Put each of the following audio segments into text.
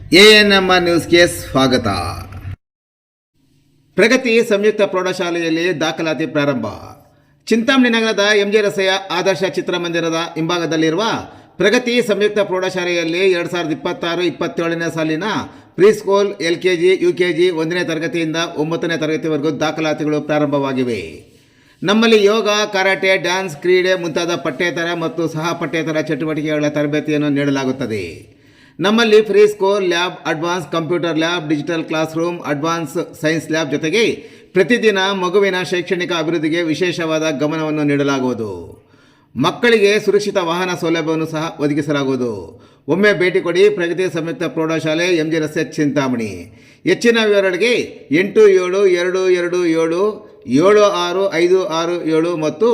ANMR ನ್ಯೂಸ್ಗೆ ಸ್ವಾಗತ. ಪ್ರಗತಿ ಸಂಯುಕ್ತ ಪ್ರೌಢಶಾಲೆಯಲ್ಲಿ ದಾಖಲಾತಿ ಪ್ರಾರಂಭ. ಚಿಂತಾಮಣಿ ನಗರದ ಎಂಜೆ ರಸ್ತೆಯ ಆದರ್ಶ ಚಿತ್ರಮಂದಿರದ ಹಿಂಭಾಗದಲ್ಲಿರುವ ಪ್ರಗತಿ ಸಂಯುಕ್ತ ಪ್ರೌಢಶಾಲೆಯಲ್ಲಿ 2026-27ನೇ ಸಾಲಿನ ಪ್ರೀಸ್ಕೂಲ್, ಎಲ್ಕೆಜಿ, ಯುಕೆಜಿ 1ನೇ ತರಗತಿಯಿಂದ 9ನೇ ತರಗತಿವರೆಗೂ ದಾಖಲಾತಿಗಳು ಪ್ರಾರಂಭವಾಗಿವೆ. ನಮ್ಮಲ್ಲಿ ಯೋಗ, ಕರಾಟೆ, ಡ್ಯಾನ್ಸ್, ಕ್ರೀಡೆ ಮುಂತಾದ ಪಠ್ಯೇತರ ಮತ್ತು ಸಹ ಪಠ್ಯೇತರ ಚಟುವಟಿಕೆಗಳ ತರಬೇತಿಯನ್ನು ನೀಡಲಾಗುತ್ತದೆ. ನಮ್ಮಲ್ಲಿ free school lab, advance computer lab, digital class room, advance science lab ಜೊತೆಗೆ ಪ್ರತಿದಿನ ಮಗುವಿನ ಶೈಕ್ಷಣಿಕ ಅಭಿವೃದ್ಧಿಗೆ ವಿಶೇಷವಾದ ಗಮನವನ್ನು ನೀಡಲಾಗುವುದು. ಮಕ್ಕಳಿಗೆ ಸುರಕ್ಷಿತ ವಾಹನ ಸೌಲಭ್ಯವನ್ನು ಸಹ ಒದಗಿಸಲಾಗುವುದು. ಒಮ್ಮೆ ಭೇಟಿ ಕೊಡಿ. ಪ್ರಗತಿ ಸಂಯುಕ್ತ ಪ್ರೌಢಶಾಲೆ, ಎಂಜೆ ರಸ್ತೆ, ಚಿಂತಾಮಣಿ. ಹೆಚ್ಚಿನ ವಿವರಗಳಿಗೆ 8772276567 ಮತ್ತು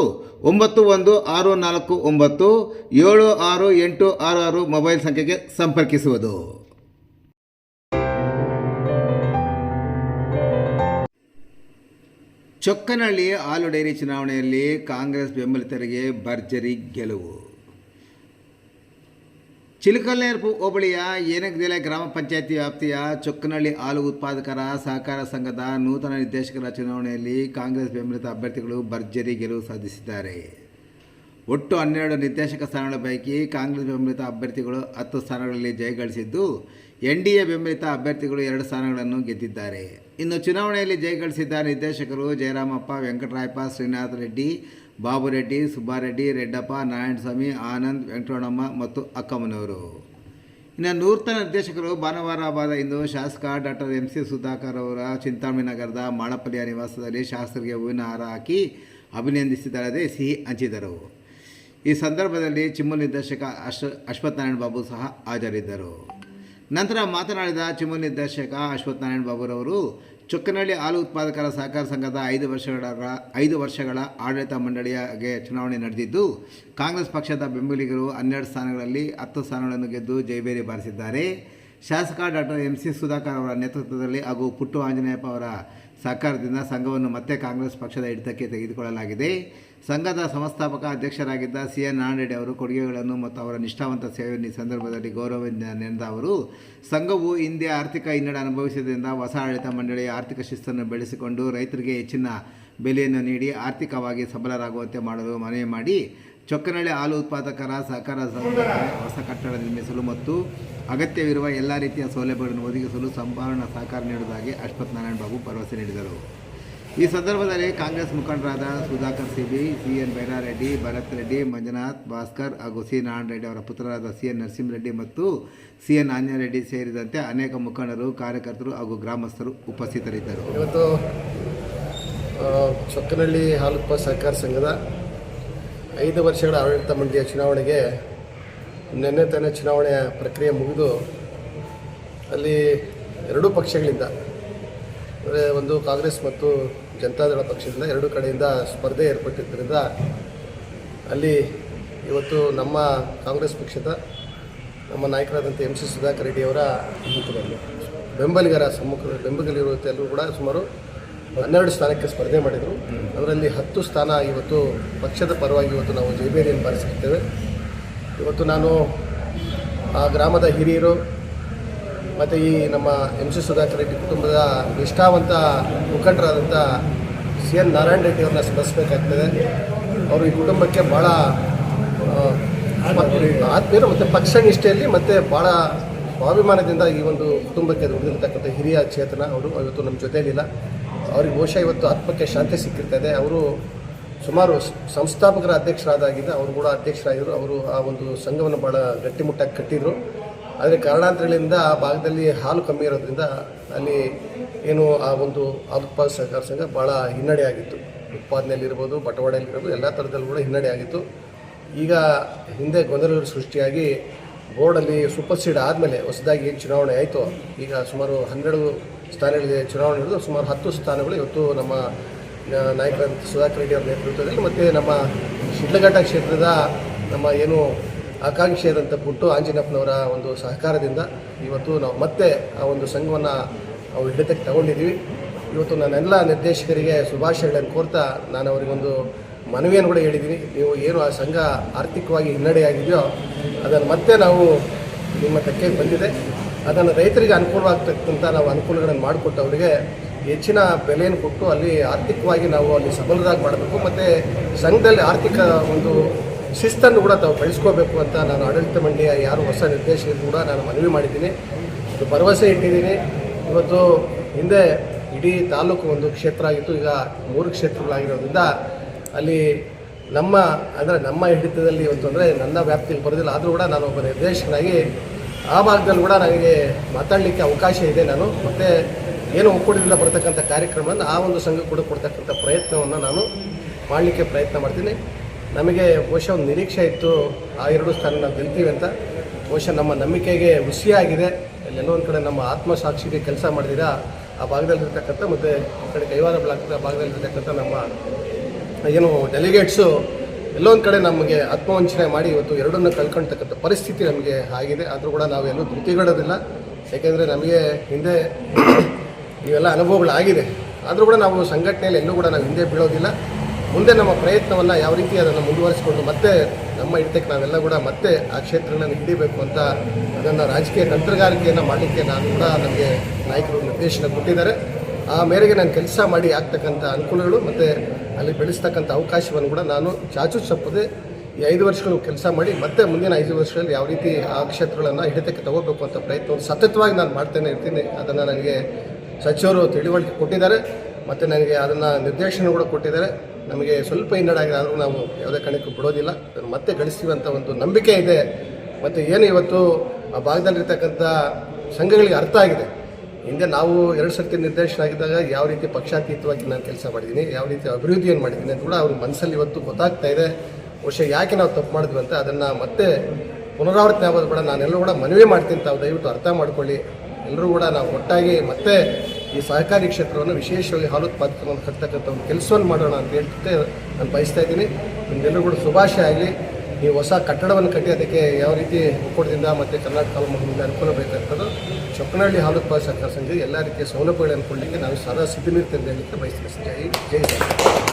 9164976866 ಮೊಬೈಲ್ ಸಂಖ್ಯೆಗೆ ಸಂಪರ್ಕಿಸುವುದು. ಚೊಕ್ಕನಹಳ್ಳಿ ಹಾಲು ಡೈರಿ ಚುನಾವಣೆಯಲ್ಲಿ ಕಾಂಗ್ರೆಸ್ ಬೆಂಬಲಿತರಿಗೆ ಭರ್ಜರಿ ಗೆಲುವು. ಚಿಲಕಲ್ಲೇರ್ಪು ಹೋಬಳಿಯ ಏನಗದೆಲೆ ಗ್ರಾಮ ಪಂಚಾಯಿತಿ ವ್ಯಾಪ್ತಿಯ ಚೊಕ್ಕನಹಳ್ಳಿ ಹಾಲು ಉತ್ಪಾದಕರ ಸಹಕಾರ ಸಂಘದ ನೂತನ ನಿರ್ದೇಶಕರ ಚುನಾವಣೆಯಲ್ಲಿ ಕಾಂಗ್ರೆಸ್ ಬೆಂಬಲಿತ ಅಭ್ಯರ್ಥಿಗಳು ಭರ್ಜರಿ ಗೆಲುವು ಸಾಧಿಸಿದ್ದಾರೆ. ಒಟ್ಟು 12 ನಿರ್ದೇಶಕ ಸ್ಥಾನಗಳ ಪೈಕಿ ಕಾಂಗ್ರೆಸ್ ಬೆಂಬಲಿತ ಅಭ್ಯರ್ಥಿಗಳು 10 ಸ್ಥಾನಗಳಲ್ಲಿ ಜಯಗಳಿಸಿದ್ದು, ಎನ್ಡಿಎ ಬೆಂಬಲಿತ ಅಭ್ಯರ್ಥಿಗಳು 2 ಸ್ಥಾನಗಳನ್ನು ಗೆದ್ದಿದ್ದಾರೆ. ಇನ್ನು ಚುನಾವಣೆಯಲ್ಲಿ ಜಯಗಳಿಸಿದ್ದ ನಿರ್ದೇಶಕರು ಜಯರಾಮಪ್ಪ, ವೆಂಕಟರಾಯಪ್ಪ, ಶ್ರೀನಾಥ ರೆಡ್ಡಿ, ಬಾಬುರೆಡ್ಡಿ, ಸುಬ್ಬಾರೆಡ್ಡಿ, ರೆಡ್ಡಪ್ಪ, ನಾರಾಯಣಸ್ವಾಮಿ, ಆನಂದ್, ವೆಂಕಟರಮಣ ಮತ್ತು ಅಕ್ಕಮ್ಮನವರು. ಇನ್ನು ನೂತನ ನಿರ್ದೇಶಕರು ಭಾನುವಾರ ಇಂದು ಶಾಸಕ ಡಾಕ್ಟರ್ MC ಸುಧಾಕರ್ ಅವರ ಚಿಂತಾಮಣಿ ನಗರದ ಮಾಳಪಲ್ಲಿಯ ನಿವಾಸದಲ್ಲಿ ಶಾಸಕರಿಗೆ ಹೂವಿನ ಹಾರ ಹಾಕಿ ಅಭಿನಂದಿಸಿದರದೇ ಸಿಹಿ ಹಂಚಿದರು. ಈ ಸಂದರ್ಭದಲ್ಲಿ ಚಿಮ್ಮು ನಿರ್ದೇಶಕ ಅಶ್ವಥ್ ನಾರಾಯಣ ಬಾಬು ಸಹ ಹಾಜರಿದ್ದರು. ನಂತರ ಮಾತನಾಡಿದ ಚಿಮ್ಮು ನಿರ್ದೇಶಕ ಅಶ್ವಥ್ ನಾರಾಯಣ ಬಾಬುರವರು, ಚೊಕ್ಕನಹಳ್ಳಿ ಹಾಲು ಉತ್ಪಾದಕರ ಸಹಕಾರ ಸಂಘದ 5 ವರ್ಷಗಳ ಆಡಳಿತ ಮಂಡಳಿಗೆ ಚುನಾವಣೆ ನಡೆದಿದ್ದು, ಕಾಂಗ್ರೆಸ್ ಪಕ್ಷದ ಬೆಂಬಲಿಗರು 12 ಸ್ಥಾನಗಳಲ್ಲಿ 10 ಸ್ಥಾನಗಳನ್ನು ಗೆದ್ದು ಜಯಬೇರಿ ಬಾರಿಸಿದ್ದಾರೆ. ಶಾಸಕ ಡಾಕ್ಟರ್ MC ಸುಧಾಕರ್ ಅವರ ನೇತೃತ್ವದಲ್ಲಿ ಹಾಗೂ ಪುಟ್ಟು ಆಂಜನೇಯಪ್ಪ ಅವರ ಸಹಕಾರದಿಂದ ಸಂಘವನ್ನು ಮತ್ತೆ ಕಾಂಗ್ರೆಸ್ ಪಕ್ಷದ ಹಿಡಿತಕ್ಕೆ ತೆಗೆದುಕೊಳ್ಳಲಾಗಿದೆ. ಸಂಘದ ಸಂಸ್ಥಾಪಕ ಅಧ್ಯಕ್ಷರಾಗಿದ್ದ CN ನಾರಾಯಣ ರೆಡ್ಡಿ ಅವರು ಕೊಡುಗೆಗಳನ್ನು ಮತ್ತು ಅವರ ನಿಷ್ಠಾವಂತ ಸೇವೆಯನ್ನು ಈ ಸಂದರ್ಭದಲ್ಲಿ ಗೌರವದಿಂದ ನೆನೆದ ಅವರು, ಸಂಘವು ಹಿಂದೆ ಆರ್ಥಿಕ ಹಿನ್ನಡೆ ಅನುಭವಿಸಿದ್ದರಿಂದ ಹೊಸ ಆಡಳಿತ ಮಂಡಳಿಯ ಆರ್ಥಿಕ ಶಿಸ್ತನ್ನು ಬೆಳೆಸಿಕೊಂಡು ರೈತರಿಗೆ ಹೆಚ್ಚಿನ ಬೆಲೆಯನ್ನು ನೀಡಿ ಆರ್ಥಿಕವಾಗಿ ಸಬಲರಾಗುವಂತೆ ಮಾಡಲು ಮನವಿ ಮಾಡಿ, ಚೊಕ್ಕನಹಳ್ಳಿ ಹಾಲು ಉತ್ಪಾದಕರ ಸಹಕಾರ ಸಂಘಕ್ಕೆ ಹೊಸ ಕಟ್ಟಡ ನಿರ್ಮಿಸಲು ಮತ್ತು ಅಗತ್ಯವಿರುವ ಎಲ್ಲ ರೀತಿಯ ಸೌಲಭ್ಯಗಳನ್ನು ಒದಗಿಸಲು ಸಂಪೂರ್ಣ ಸಹಕಾರ ನೀಡುವುದಾಗಿ ಅಶ್ವಥ್ ನಾರಾಯಣ ಬಾಬು ಭರವಸೆ ನೀಡಿದರು. ಈ ಸಂದರ್ಭದಲ್ಲಿ ಕಾಂಗ್ರೆಸ್ ಮುಖಂಡರಾದ ಸುಧಾಕರ್ CB, CN ಬೈರಾರೆಡ್ಡಿ, ಭರತ್ ರೆಡ್ಡಿ, ಮಂಜುನಾಥ್, ಭಾಸ್ಕರ್ ಹಾಗೂ C ನಾರಾಯಣ ರೆಡ್ಡಿ ಅವರ ಪುತ್ರರಾದ CN ನರಸಿಂಹರೆಡ್ಡಿ ಮತ್ತು CN ಆಂಜನೇಯ ರೆಡ್ಡಿ ಸೇರಿದಂತೆ ಅನೇಕ ಮುಖಂಡರು, ಕಾರ್ಯಕರ್ತರು ಹಾಗೂ ಗ್ರಾಮಸ್ಥರು ಉಪಸ್ಥಿತರಿದ್ದರು. ಇವತ್ತು ಚೊಕ್ಕನಹಳ್ಳಿ ಹಾಲು ಉತ್ಪಾದಕ ಸಹಕಾರ ಸಂಘದ 5 ವರ್ಷಗಳ ಆಡಳಿತ ಮಂಡಳಿಯ ಚುನಾವಣೆಗೆ ನಿನ್ನೆ ತಾನೇ ಚುನಾವಣೆಯ ಪ್ರಕ್ರಿಯೆ ಮುಗಿದು ಅಲ್ಲಿ 2 ಪಕ್ಷಗಳಿಂದ, ಅಂದರೆ ಒಂದು ಕಾಂಗ್ರೆಸ್ ಮತ್ತು ಜನತಾದಳ ಪಕ್ಷದಿಂದ 2 ಕಡೆಯಿಂದ ಸ್ಪರ್ಧೆ ಏರ್ಪಟ್ಟಿದ್ದರಿಂದ ಅಲ್ಲಿ ಇವತ್ತು ನಮ್ಮ ಕಾಂಗ್ರೆಸ್ ಪಕ್ಷದ ನಮ್ಮ ನಾಯಕರಾದಂಥ MC ಸುಧಾಕರ್ ರೆಡ್ಡಿ ಅವರ ಬೆಂಬಲಿಗರಿರುವತ್ತೆಲ್ಲರೂ ಕೂಡ ಸುಮಾರು 12 ಸ್ಥಾನಕ್ಕೆ ಸ್ಪರ್ಧೆ ಮಾಡಿದರು. ಅದರಲ್ಲಿ 10 ಸ್ಥಾನ ಇವತ್ತು ಪಕ್ಷದ ಪರವಾಗಿ ಇವತ್ತು ನಾವು ಜಯಬೇರಿಯನ್ನು ಬಾರಿಸಿರ್ತೇವೆ. ಇವತ್ತು ನಾನು ಆ ಗ್ರಾಮದ ಹಿರಿಯರು ಮತ್ತು ಈ ನಮ್ಮ MC ಸುಧಾಕರ್ ರೆಡ್ಡಿ ಕುಟುಂಬದ ನಿಷ್ಠಾವಂತ ಮುಖಂಡರಾದಂಥ CN ನಾರಾಯಣ ರೆಡ್ಡಿ ಅವ್ರನ್ನ ಸ್ಮರಿಸಬೇಕಾಗ್ತದೆ. ಅವರು ಈ ಕುಟುಂಬಕ್ಕೆ ಭಾಳ ಆತ್ಮೀಯರು ಮತ್ತು ಪಕ್ಷ ನಿಷ್ಠೆಯಲ್ಲಿ ಮತ್ತು ಭಾಳ ಸ್ವಾಭಿಮಾನದಿಂದ ಈ ಒಂದು ಕುಟುಂಬಕ್ಕೆ ದುಡಿದಿರ್ತಕ್ಕಂಥ ಹಿರಿಯ ಚೇತನ ಅವರು ಇವತ್ತು ನಮ್ಮ ಜೊತೆಯಲ್ಲಿಲ್ಲ. ಅವ್ರಿಗೆ ಬಹುಶಃ ಇವತ್ತು ಆತ್ಮಕ್ಕೆ ಶಾಂತಿ ಸಿಕ್ಕಿರ್ತದೆ. ಅವರು ಸುಮಾರು ಸಂಸ್ಥಾಪಕರ ಅಧ್ಯಕ್ಷರಾದಾಗಿದ್ದ ಅವರು ಕೂಡ ಅಧ್ಯಕ್ಷರಾಗಿದ್ದರು. ಅವರು ಆ ಒಂದು ಸಂಘವನ್ನು ಭಾಳ ಗಟ್ಟಿಮುಟ್ಟಾಗಿ ಕಟ್ಟಿದರು. ಆದರೆ ಕಾರಣಾಂತರಗಳಿಂದ ಆ ಭಾಗದಲ್ಲಿ ಹಾಲು ಕಮ್ಮಿ ಇರೋದ್ರಿಂದ ಅಲ್ಲಿ ಏನು ಆ ಒಂದು ಹಾಲು ಉತ್ಪಾದಕ ಸಹಕಾರ ಸಂಘ ಭಾಳ ಹಿನ್ನಡೆ ಆಗಿತ್ತು. ಉತ್ಪಾದನೆಯಲ್ಲಿರ್ಬೋದು, ಬಟವಾಡೆಯಲ್ಲಿರ್ಬೋದು, ಎಲ್ಲ ಥರದಲ್ಲೂ ಕೂಡ ಹಿನ್ನಡೆ ಆಗಿತ್ತು. ಈಗ ಹಿಂದೆ ಗೊಂದಲಗಳು ಸೃಷ್ಟಿಯಾಗಿ ಬೋರ್ಡಲ್ಲಿ ಸೂಪರ್ಸೀಡ್ ಆದಮೇಲೆ ಹೊಸದಾಗಿ ಏನು ಚುನಾವಣೆ ಆಯಿತು, ಈಗ ಸುಮಾರು 12 ಸ್ಥಾನಗಳಿಗೆ ಚುನಾವಣೆ ನಡೆದು ಸುಮಾರು 10 ಸ್ಥಾನಗಳು ಇವತ್ತು ನಮ್ಮ ನಾಯಕರಾದ ಸುಧಾಕರ್ ರೆಡ್ಡಿ ಅವರ ನೇತೃತ್ವದಲ್ಲಿ ಮತ್ತು ನಮ್ಮ ಶಿಡ್ಲಘಟ್ಟ ಕ್ಷೇತ್ರದ ನಮ್ಮ ಏನು ಆಕಾಂಕ್ಷಿಯಾದಂಥ ಪುಟ್ಟು ಆಂಜನೇಯಪ್ಪನವರ ಒಂದು ಸಹಕಾರದಿಂದ ಇವತ್ತು ನಾವು ಮತ್ತೆ ಆ ಒಂದು ಸಂಘವನ್ನು ನಾವು ಹಿಡಿತಕ್ಕೆ ತಗೊಂಡಿದ್ದೀವಿ. ಇವತ್ತು ನಾನೆಲ್ಲ ನಿರ್ದೇಶಕರಿಗೆ ಶುಭಾಶಯಗಳನ್ನು ಕೋರ್ತಾ ನಾನು ಅವರಿಗೊಂದು ಮನವಿಯನ್ನು ಕೂಡ ಹೇಳಿದ್ದೀನಿ. ನೀವು ಏನು ಆ ಸಂಘ ಆರ್ಥಿಕವಾಗಿ ಹಿನ್ನಡೆಯಾಗಿದೆಯೋ ಅದನ್ನು ಮತ್ತೆ ನಾವು ನಿಮ್ಮ ತೆಕ್ಕೆಗೆ ಬಂದಿದೆ. ಅದನ್ನು ರೈತರಿಗೆ ಅನುಕೂಲವಾಗ್ತಕ್ಕಂಥ ನಾವು ಅನುಕೂಲಗಳನ್ನು ಮಾಡಿಕೊಟ್ಟು ಅವರಿಗೆ ಹೆಚ್ಚಿನ ಬೆಲೆಯನ್ನು ಕೊಟ್ಟು ಅಲ್ಲಿ ಆರ್ಥಿಕವಾಗಿ ನಾವು ಅಲ್ಲಿ ಸಬಲರಾಗಿ ಮಾಡಬೇಕು ಮತ್ತು ಸಂಘದಲ್ಲಿ ಆರ್ಥಿಕ ಒಂದು ಶಿಸ್ತನ್ನು ಕೂಡ ತಾವು ಬೆಳೆಸ್ಕೋಬೇಕು ಅಂತ ನಾನು ಆಡಳಿತ ಮಂಡಳಿಯ ಯಾರು ಹೊಸ ನಿರ್ದೇಶಕರು ಕೂಡ ನಾನು ಮನವಿ ಮಾಡಿದ್ದೀನಿ. ಇದು ಭರವಸೆ ಇಟ್ಟಿದ್ದೀನಿ. ಇವತ್ತು ಹಿಂದೆ ಇಡೀ ತಾಲೂಕು ಒಂದು ಕ್ಷೇತ್ರ ಆಗಿತ್ತು, ಈಗ 3 ಕ್ಷೇತ್ರಗಳಾಗಿರೋದ್ರಿಂದ ಅಲ್ಲಿ ನಮ್ಮ ಹಿಡಿತದಲ್ಲಿ ಇವತ್ತು ಅಂದರೆ ನನ್ನ ವ್ಯಾಪ್ತಿಯಲ್ಲಿ ಬರೋದಿಲ್ಲ. ಆದರೂ ಕೂಡ ನಾನು ಒಬ್ಬ ನಿರ್ದೇಶಕನಾಗಿ ಆ ಭಾಗದಲ್ಲಿ ಕೂಡ ನನಗೆ ಮಾತಾಡಲಿಕ್ಕೆ ಅವಕಾಶ ಇದೆ. ನಾನು ಮತ್ತು ಏನು ಒಕ್ಕೂಟದಿಂದ ಬರ್ತಕ್ಕಂಥ ಕಾರ್ಯಕ್ರಮವನ್ನು ಆ ಒಂದು ಸಂಘ ಕೂಡ ಕೊಡ್ತಕ್ಕಂಥ ಪ್ರಯತ್ನವನ್ನು ನಾನು ಮಾಡಲಿಕ್ಕೆ ಪ್ರಯತ್ನ ಮಾಡ್ತೀನಿ. ನಮಗೆ ಬಹುಶಃ ಒಂದು ನಿರೀಕ್ಷೆ ಇತ್ತು ಆ 2 ಸ್ಥಾನ ನಾವು ಗೆಲ್ತೀವಿ ಅಂತ. ಬಹುಶಃ ನಮ್ಮ ನಂಬಿಕೆಗೆ ಹುಸಿಯಾಗಿದೆ. ಎಲ್ಲೋ ಒಂದು ಕಡೆ ನಮ್ಮ ಆತ್ಮಸಾಕ್ಷಿಗೆ ಕೆಲಸ ಮಾಡಿದಿರಾ ಆ ಭಾಗದಲ್ಲಿರ್ತಕ್ಕಂಥ ಮತ್ತು ಈ ಕಡೆ ಕೈವಾರ ಬ್ಲಾಕ್ ಭಾಗದಲ್ಲಿರ್ತಕ್ಕಂಥ ನಮ್ಮ ಏನು ಡೆಲಿಗೇಟ್ಸು ಎಲ್ಲೋ ಒಂದು ಕಡೆ ನಮಗೆ ಆತ್ಮವಂಚನೆ ಮಾಡಿ ಇವತ್ತು ಎರಡನ್ನು ಕಳ್ಕೊಳ್ತಕ್ಕಂಥ ಪರಿಸ್ಥಿತಿ ನಮಗೆ ಆಗಿದೆ. ಆದರೂ ಕೂಡ ನಾವೆಲ್ಲೂ ಧೃತಿಗೊಳ್ಳೋದಿಲ್ಲ. ಯಾಕೆಂದರೆ ನಮಗೆ ಹಿಂದೆ ಇವೆಲ್ಲ ಅನುಭವಗಳಾಗಿದೆ. ಆದರೂ ಕೂಡ ನಾವು ಸಂಘಟನೆಯಲ್ಲಿ ಎಲ್ಲೂ ಕೂಡ ನಾವು ಹಿಂದೆ ಬೀಳೋದಿಲ್ಲ. ಮುಂದೆ ನಮ್ಮ ಪ್ರಯತ್ನವನ್ನು ಯಾವ ರೀತಿ ಅದನ್ನು ಮುಂದುವರಿಸಿಕೊಂಡು ಮತ್ತೆ ನಮ್ಮ ಹಿಡಿತಕ್ಕೆ ನಾವೆಲ್ಲ ಕೂಡ ಮತ್ತೆ ಆ ಕ್ಷೇತ್ರಗಳನ್ನು ಹಿಡಿಬೇಕು ಅಂತ ಅದನ್ನು ರಾಜಕೀಯ ತಂತ್ರಗಾರಿಕೆಯನ್ನು ಮಾಡಲಿಕ್ಕೆ ನಾನು ಕೂಡ ನಮಗೆ ನಾಯಕರು ನಿರ್ದೇಶನ ಕೊಟ್ಟಿದ್ದಾರೆ. ಆ ಮೇರೆಗೆ ನಾನು ಕೆಲಸ ಮಾಡಿ ಆಗ್ತಕ್ಕಂಥ ಅನುಕೂಲಗಳು ಮತ್ತು ಅಲ್ಲಿ ಬೆಳೆಸ್ತಕ್ಕಂಥ ಅವಕಾಶವನ್ನು ಕೂಡ ನಾನು ಚಾಚು ತಪ್ಪದೆ ಈ 5 ವರ್ಷಗಳು ಕೆಲಸ ಮಾಡಿ ಮತ್ತೆ ಮುಂದಿನ 5 ವರ್ಷಗಳಲ್ಲಿ ಯಾವ ರೀತಿ ಆ ಕ್ಷೇತ್ರಗಳನ್ನು ಹಿಡಿತಕ್ಕೆ ತಗೋಬೇಕು ಅಂತ ಪ್ರಯತ್ನವನ್ನು ಸತತವಾಗಿ ನಾನು ಮಾಡ್ತಾನೆ ಇರ್ತೀನಿ. ಅದನ್ನು ನನಗೆ ಸಚಿವರು ತಿಳಿವಳಿಕೆ ಕೊಟ್ಟಿದ್ದಾರೆ ಮತ್ತು ನನಗೆ ಅದನ್ನು ನಿರ್ದೇಶನ ಕೂಡ ಕೊಟ್ಟಿದ್ದಾರೆ. ನಮಗೆ ಸ್ವಲ್ಪ ಹಿನ್ನಡೆಯಾಗಿದೆ, ಆದರೂ ನಾವು ಯಾವುದೇ ಕಾರಣಕ್ಕೂ ಬಿಡೋದಿಲ್ಲ. ಅದನ್ನು ಮತ್ತೆ ಗಳಿಸ್ತೀವಿ ಅಂತ ಒಂದು ನಂಬಿಕೆ ಇದೆ. ಮತ್ತು ಏನು ಇವತ್ತು ಆ ಭಾಗದಲ್ಲಿರ್ತಕ್ಕಂಥ ಸಂಘಗಳಿಗೆ ಅರ್ಥ ಆಗಿದೆ. ಹಿಂದೆ ನಾವು 2 ಸರ್ತಿ ನಿರ್ದೇಶನ ಆಗಿದ್ದಾಗ ಯಾವ ರೀತಿ ಪಕ್ಷಾತೀತವಾಗಿ ನಾನು ಕೆಲಸ ಮಾಡಿದ್ದೀನಿ, ಯಾವ ರೀತಿ ಅಭಿವೃದ್ಧಿಯನ್ನು ಮಾಡಿದ್ದೀನಿ ಅಂತ ಕೂಡ ಅವ್ರ ಮನಸ್ಸಲ್ಲಿ ಇವತ್ತು ಗೊತ್ತಾಗ್ತಾ ಇದೆ. ಬಹುಶಃ ಯಾಕೆ ನಾವು ತಪ್ಪು ಮಾಡಿದ್ವಿ ಅಂತ ಅದನ್ನು ಮತ್ತೆ ಪುನರಾವರ್ತನೆ ಆಗೋದು ಕೂಡ ನಾನೆಲ್ಲರೂ ಕೂಡ ಮನವಿ ಮಾಡ್ತೀನಿ. ತಾವು ದಯವಿಟ್ಟು ಅರ್ಥ ಮಾಡ್ಕೊಳ್ಳಿ. ಎಲ್ಲರೂ ಕೂಡ ನಾವು ಒಟ್ಟಾಗಿ ಮತ್ತೆ ಈ ಸಹಕಾರಿ ಕ್ಷೇತ್ರವನ್ನು ವಿಶೇಷವಾಗಿ ಹಾಲು ಉತ್ಪಾದಕರನ್ನು ಕಟ್ತಕ್ಕಂಥ ಒಂದು ಕೆಲಸವನ್ನು ಮಾಡೋಣ ಅಂತ ಹೇಳ್ತಿದ್ದೆ ನಾನು ಬಯಸ್ತಾ ಇದ್ದೀನಿ. ನಿಮ್ಗೆಲ್ಲರೂ ಕೂಡ ಶುಭಾಶಯ ಆಗಲಿ. ನೀವು ಹೊಸ ಕಟ್ಟಡವನ್ನು ಕಟ್ಟಿ ಅದಕ್ಕೆ ಯಾವ ರೀತಿ ಒಕ್ಕೂಟದಿಂದ ಮತ್ತು ಕರ್ನಾಟಕ ಹಾಲು ಮಹಲಿಂದ ಅನುಕೂಲ ಬೇಕಾಗ್ತದೋ ಚೊಕ್ಕನಹಳ್ಳಿ ಹಾಲು ಉತ್ಪಾದಕ ಸಹಕಾರ ಸಂಘ ಎಲ್ಲ ರೀತಿಯ ಸೌಲಭ್ಯಗಳನ್ನು ಕೊಡಲಿಕ್ಕೆ ನಾವು ಸದಾ ಸಿದ್ಧನಿರ್ತೀವಿ ಅಂತ ಹೇಳಲಿಕ್ಕೆ ಬಯಸ್ತೀನಿ. ಜೈ